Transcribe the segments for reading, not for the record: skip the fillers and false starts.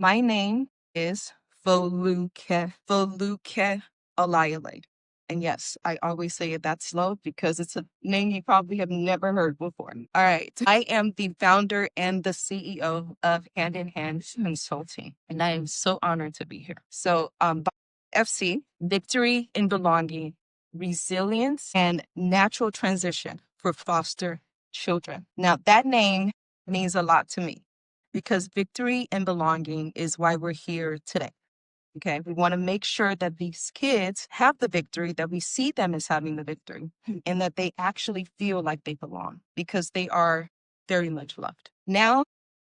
My name is Foluke Olayale. And yes, I always say it that slow because it's a name you probably have never heard before. All right. I am the founder and the CEO of Hand in Hand Consulting, and I am so honored to be here. So, FC, Victory in Belonging, Resilience, and Natural Transition for Foster Children. Now, that name means a lot to me because victory and belonging is why we're here today. Okay, we want to make sure that these kids have the victory, that we see them as having the victory, and that they actually feel like they belong because they are very much loved. Now,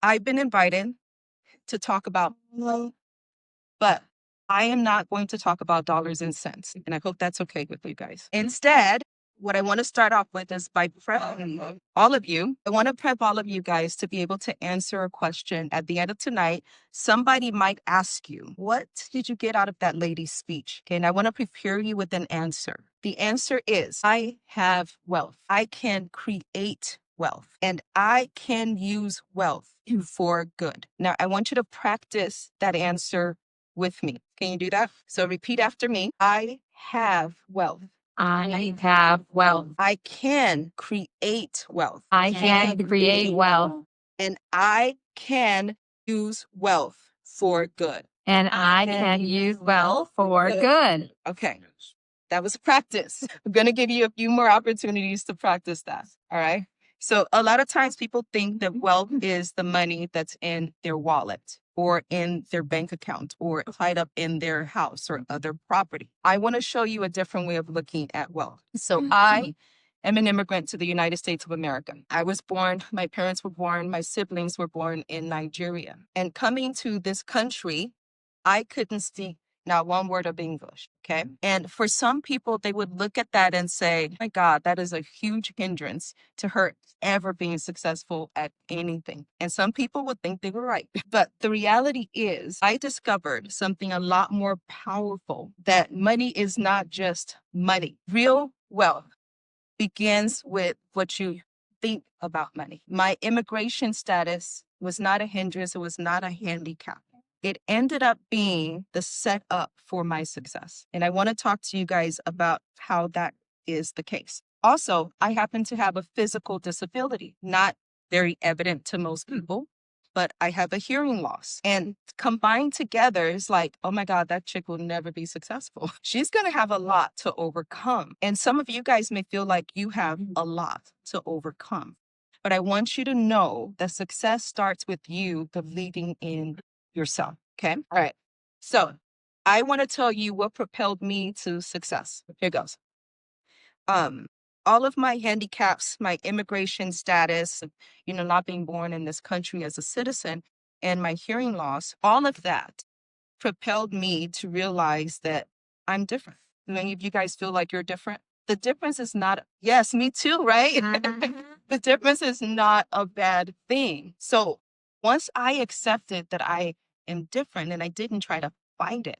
I've been invited to talk about money, but I am not going to talk about dollars and cents, and I hope that's okay with you guys. Instead, what I want to start off with is by prepping all of you. I want to prep all of you guys to be able to answer a question at the end of tonight. Somebody might ask you, what did you get out of that lady's speech? Okay, and I want to prepare you with an answer. The answer is, I have wealth. I can create wealth, and I can use wealth for good. Now, I want you to practice that answer with me. Can you do that? So repeat after me. I have wealth. I have wealth. I can create wealth. I can create wealth. And I can use wealth for good. And I can use wealth for good. Okay. That was practice. I'm going to give you a few more opportunities to practice that. All right. So a lot of times people think that wealth is the money that's in their wallet or in their bank account or tied up in their house or other property. I want to show you a different way of looking at wealth. So I am an immigrant to the United States of America. I was born, my parents were born, my siblings were born in Nigeria. And coming to this country, I couldn't speak not one word of English. Okay. And for some people, they would look at that and say, my God, that is a huge hindrance to her ever being successful at anything. And some people would think they were right. But the reality is, I discovered something a lot more powerful, that money is not just money. Real wealth begins with what you think about money. My immigration status was not a hindrance, it was not a handicap. It ended up being the setup for my success. And I want to talk to you guys about how that is the case. Also, I happen to have a physical disability, not very evident to most people, but I have a hearing loss. And combined together is like, oh my God, that chick will never be successful. She's going to have a lot to overcome. And some of you guys may feel like you have a lot to overcome. But I want you to know that success starts with you believing in yourself. Okay. All right. So I want to tell you what propelled me to success. Here goes. All of my handicaps, my immigration status, not being born in this country as a citizen, and my hearing loss, all of that propelled me to realize that I'm different. Many of you guys feel like you're different. The difference is not, yes, me too, right? The difference is not a bad thing. So once I accepted that I am different and I didn't try to fight it,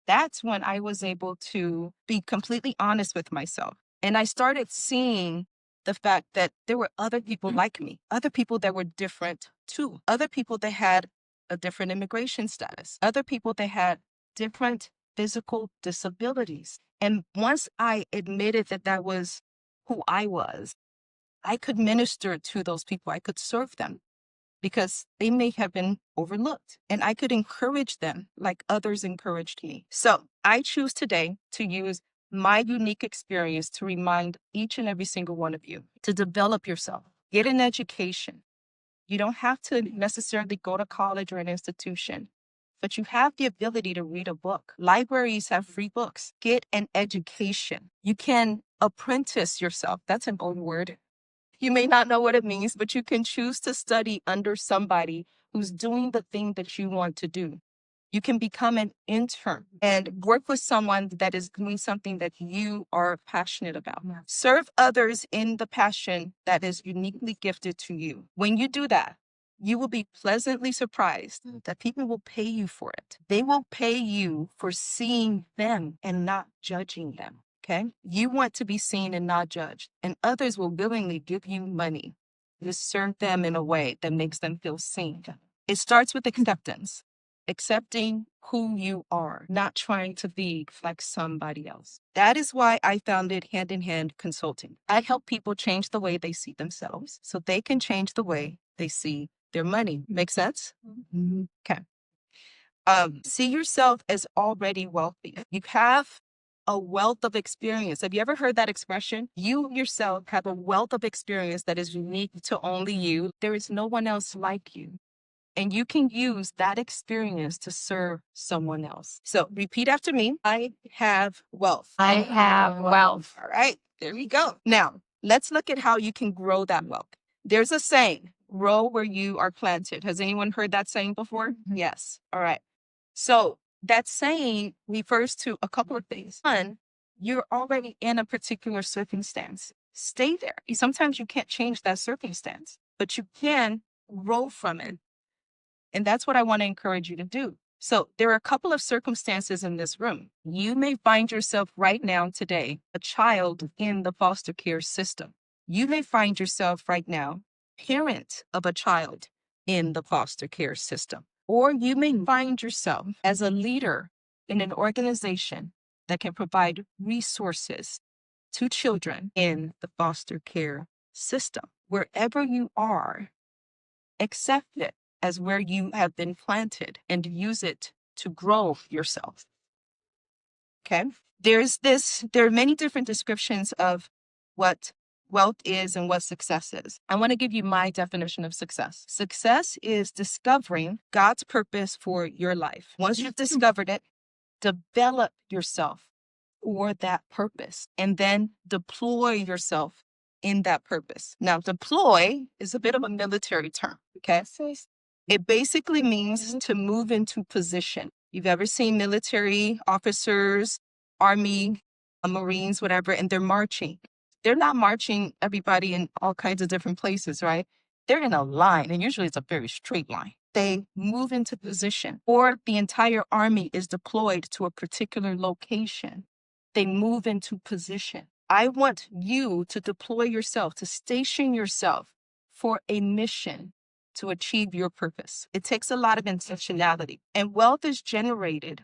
that's when I was able to be completely honest with myself. And I started seeing the fact that there were other people like me, other people that were different too, other people that had a different immigration status, other people that had different physical disabilities. And once I admitted that that was who I was, I could minister to those people. I could serve them because they may have been overlooked, and I could encourage them like others encouraged me. So I choose today to use my unique experience to remind each and every single one of you to develop yourself, get an education. You don't have to necessarily go to college or an institution, but you have the ability to read a book. Libraries have free books. Get an education. You can apprentice yourself. That's an old word. You may not know what it means, but you can choose to study under somebody who's doing the thing that you want to do. You can become an intern and work with someone that is doing something that you are passionate about. Serve others in the passion that is uniquely gifted to you. When you do that, you will be pleasantly surprised that people will pay you for it. They will pay you for seeing them and not judging them. Okay? You want to be seen and not judged, and others will willingly give you money to serve them in a way that makes them feel seen. It starts with acceptance. accepting who you are, not trying to be like somebody else. That is why I founded Hand in Hand Consulting. I help people change the way they see themselves so they can change the way they see their money. Make sense? Okay. See yourself as already wealthy. You have a wealth of experience. Have you ever heard that expression? You yourself have a wealth of experience that is unique to only you. There is no one else like you. And you can use that experience to serve someone else. So repeat after me. I have wealth. I have wealth. All right, there we go. Now, let's look at how you can grow that wealth. There's a saying, grow where you are planted. Has anyone heard that saying before? Yes. All right. So that saying refers to a couple of things. One, you're already in a particular circumstance. Stay there. Sometimes you can't change that circumstance, but you can grow from it. And that's what I want to encourage you to do. So there are a couple of circumstances in this room. You may find yourself right now today, a child in the foster care system. You may find yourself right now, parent of a child in the foster care system. Or you may find yourself as a leader in an organization that can provide resources to children in the foster care system. Wherever you are, accept it as where you have been planted and use it to grow yourself. Okay? There are many different descriptions of what wealth is and what success is. I want to give you my definition of success. Success is discovering God's purpose for your life. Once you've discovered it, develop yourself for that purpose and then deploy yourself in that purpose. Now, deploy is a bit of a military term, okay? It basically means to move into position. You've ever seen military officers, Army, Marines, whatever, and they're marching. They're not marching everybody in all kinds of different places, right? They're in a line, and usually it's a very straight line. They move into position, or the entire army is deployed to a particular location. They move into position. I want you to deploy yourself, to station yourself for a mission to achieve your purpose. It takes a lot of intentionality, and wealth is generated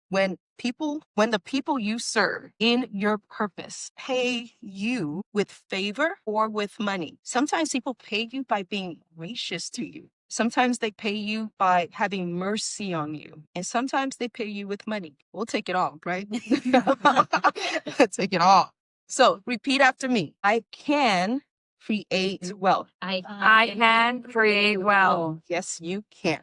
when the people you serve in your purpose pay you with favor or with money. Sometimes people pay you by being gracious to you. Sometimes they pay you by having mercy on you. And sometimes they pay you with money. We'll take it all, right? Take it all. So repeat after me. I can create wealth. I can create wealth. Yes, you can.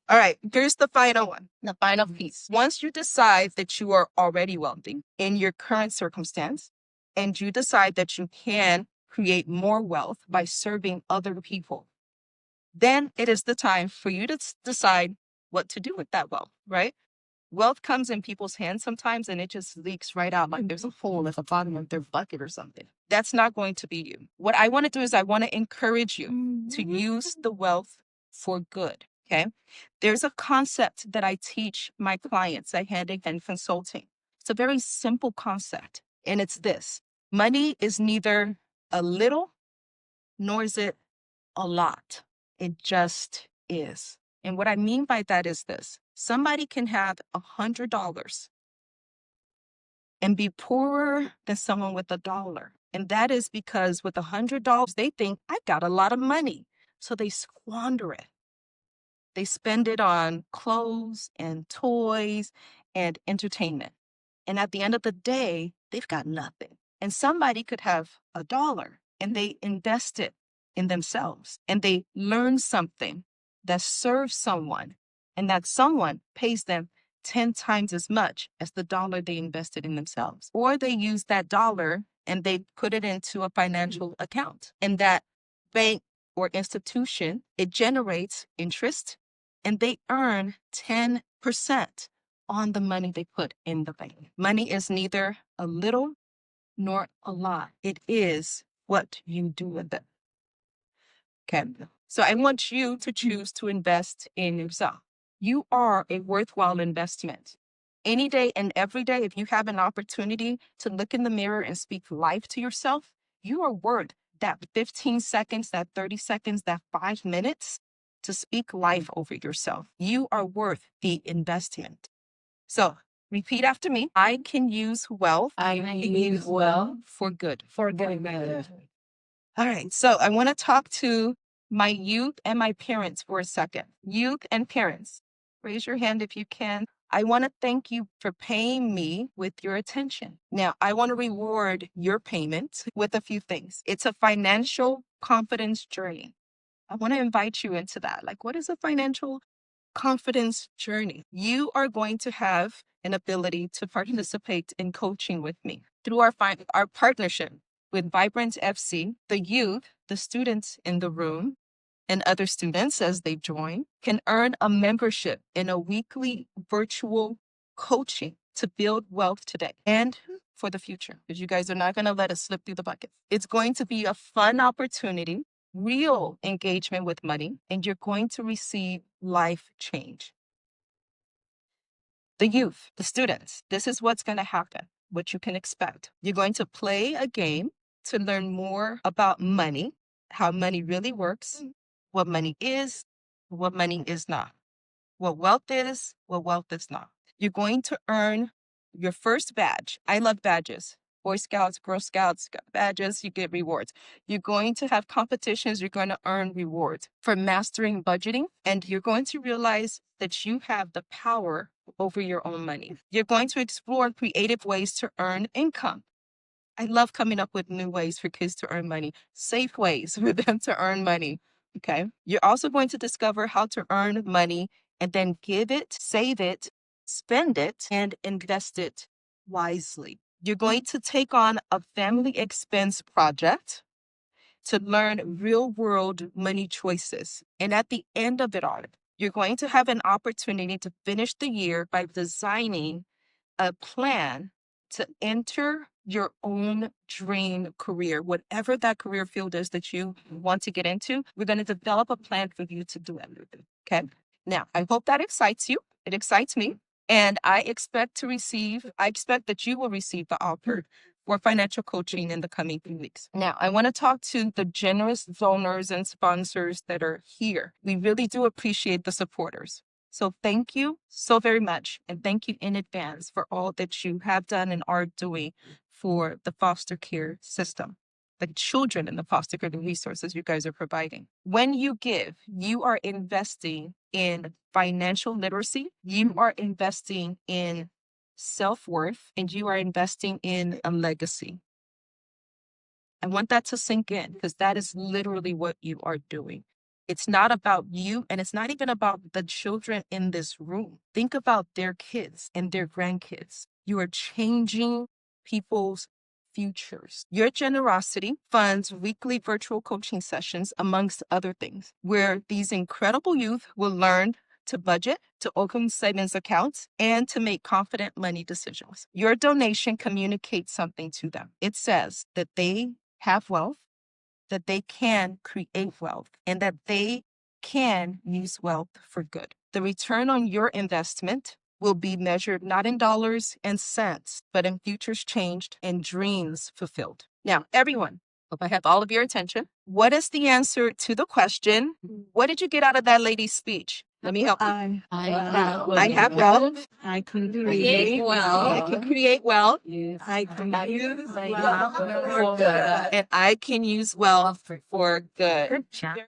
All right, here's the final one, the final piece. Once you decide that you are already wealthy in your current circumstance, and you decide that you can create more wealth by serving other people, then it is the time for you to decide what to do with that wealth, right? Wealth comes in people's hands sometimes and it just leaks right out like there's a hole at the bottom of their bucket or something. That's not going to be you. What I want to do is I want to encourage you to use the wealth for good, okay? There's a concept that I teach my clients at Hand in Hand Consulting. It's a very simple concept, and it's this. Money is neither a little nor is it a lot. It just is. And what I mean by that is this. Somebody can have $100 and be poorer than someone with $1. And that is because with $100, they think, I've got a lot of money. So they squander it. They spend it on clothes and toys and entertainment. And at the end of the day, they've got nothing. And somebody could have $1 and they invest it in themselves and they learn something that serves someone, and that someone pays them 10 times as much as the dollar they invested in themselves. Or they use that dollar and they put it into a financial account. And that bank or institution, it generates interest and they earn 10% on the money they put in the bank. Money is neither a little nor a lot. It is what you do with it. Okay. So I want you to choose to invest in yourself. You are a worthwhile investment. Any day and every day, if you have an opportunity to look in the mirror and speak life to yourself, you are worth that 15 seconds, that 30 seconds, that 5 minutes to speak life over yourself. You are worth the investment. So repeat after me. I can use wealth. I can use wealth for good. for good. All right. So I want to talk to my youth and my parents for a second. Youth and parents, raise your hand if you can. I want to thank you for paying me with your attention. Now, I want to reward your payment with a few things. It's a financial confidence journey. I want to invite you into that. Like, what is a financial confidence journey? You are going to have an ability to participate in coaching with me through our partnership with Vibrant FC. The youth, the students in the room, and other students as they join can earn a membership in a weekly virtual coaching to build wealth today and for the future, because you guys are not going to let us slip through the bucket. It's going to be a fun opportunity, real engagement with money, and you're going to receive life change. The youth, the students, this is what's going to happen, what you can expect. You're going to play a game to learn more about money, how money really works, what money is not, what wealth is, what wealth is not. You're going to earn your first badge. I love badges. Boy Scouts, Girl Scouts, badges, you get rewards. You're going to have competitions, you're going to earn rewards for mastering budgeting, and you're going to realize that you have the power over your own money. You're going to explore creative ways to earn income. I love coming up with new ways for kids to earn money, safe ways for them to earn money. Okay. You're also going to discover how to earn money and then give it, save it, spend it, and invest it wisely. You're going to take on a family expense project to learn real world money choices. And at the end of it all, you're going to have an opportunity to finish the year by designing a plan to enter your own dream career, whatever that career field is that you want to get into. We're going to develop a plan for you to do everything. Okay. Now, I hope that excites you. It excites me. And I expect that you will receive the offer for financial coaching in the coming few weeks. Now, I want to talk to the generous donors and sponsors that are here. We really do appreciate the supporters. So thank you so very much. And thank you in advance for all that you have done and are doing for the foster care system, the children in the foster care, the resources you guys are providing. When you give, you are investing in financial literacy, you are investing in self-worth, and you are investing in a legacy. I want that to sink in because that is literally what you are doing. It's not about you, and it's not even about the children in this room. Think about their kids and their grandkids. You are changing people's futures. Your generosity funds weekly virtual coaching sessions, amongst other things, where these incredible youth will learn to budget, to open savings accounts, and to make confident money decisions. Your donation communicates something to them. It says that they have wealth, that they can create wealth, and that they can use wealth for good. The return on your investment will be measured not in dollars and cents, but in futures changed and dreams fulfilled. Now, everyone, hope I have all of your attention. What is the answer to the question? What did you get out of that lady's speech? Let me help you. I have wealth. I can create wealth. I can create wealth. I can use wealth for good. And I can use wealth for good. Good job.